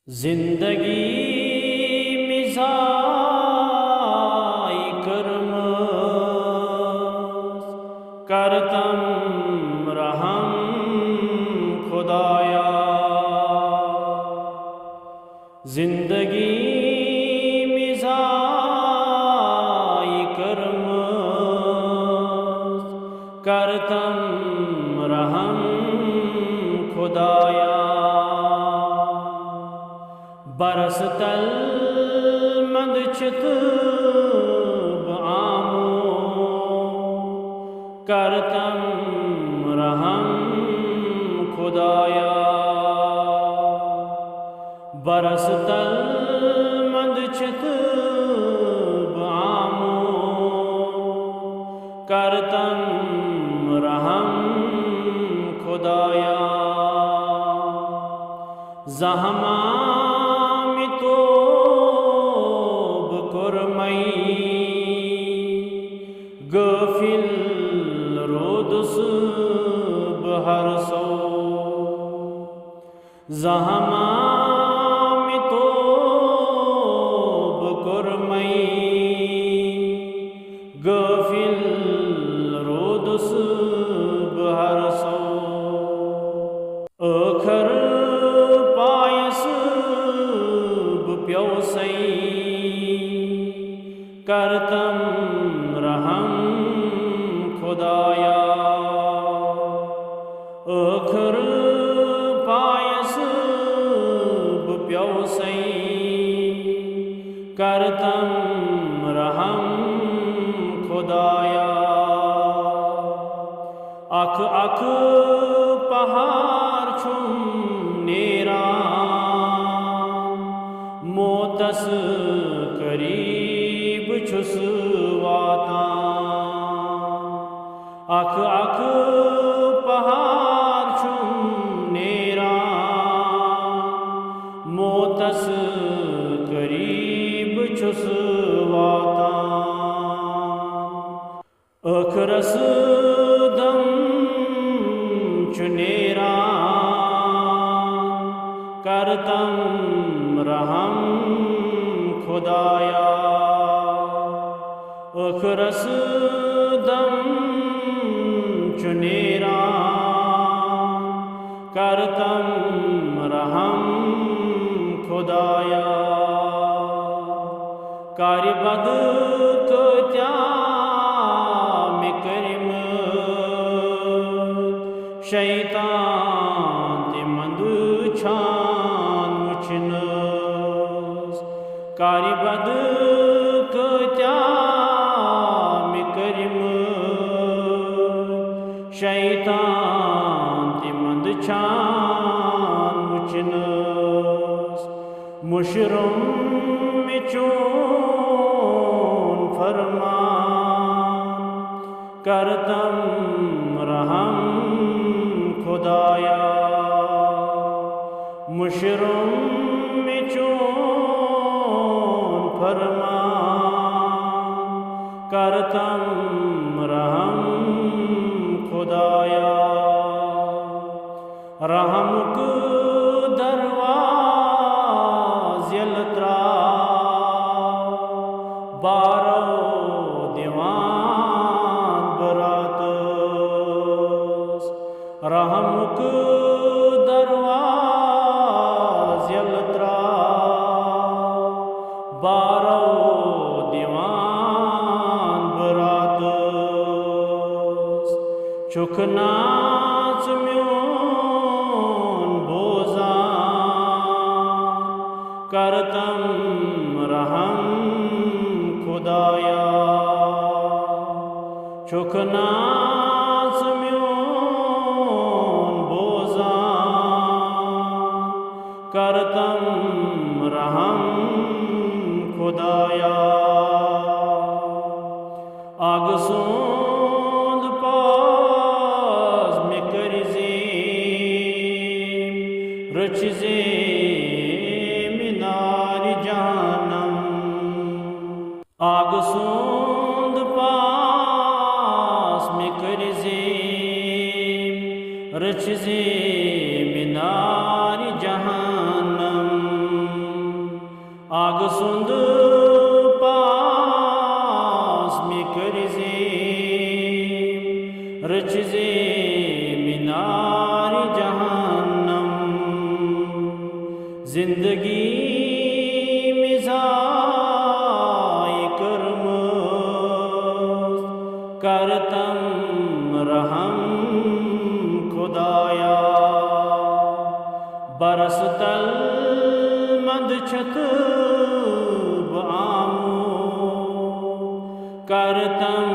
जिंदगी मिसाई कर्म करतम रहम खुदाया। जिंदगी मिसाई कर्म करतम रहम खुदाया। बरस तल मंद चित आमो करतम रहम खुदाया। बरस तल मंद चित आमो करतम रहम खुदाया। जहमा गफिल रोदस बहर सो जहमा तो बकुरमई गफिल रोदस बहर सो। अखर पायस प्योसई करतम रहम खुदाया। अखर पायस प्योसई करतम रहम खुदाया। अख अख पहाड़ छुम नेरा मोतस करीब छुस वाता। अख अख पहाड़ छुम नेरा मोतस करीब छुस वाता। अखरस दम चुनेरा करतम रहम खुदाया। अखरस दम चुनेरा करतम रहम खुदाया। कार्यबद क्या में करिम शैतान ते मंद छान मुचनस। कार्यबद क्या में करिम शैतान ते मंद छान मुचनस। मुशरुम में चोन फरमान करतम रहम खुदाया। मुशरुम में चोन फरमान करतम रहम खुदाया। रहम को दरवाज़ यलत्रा बारो दीवान बरातस। रहम को दरवाज़ यलत्रा बारो दीवान बरातस। चुकनाच म्योन बोजान करतम रहम खुदाया। चुकनाच म्योन बोजान करतम रहम खुदाया। आगसोंद पास में करजे रचजे मिनार जानम। आगसोंद पास में करजे रचजे मिनार जहानम। आग सुंद पास में करजे रचजे मीनार जहन्नम जिंदगी मिजाए करमस करतम रहम खुदाया बरस तल मद छत आमो करतम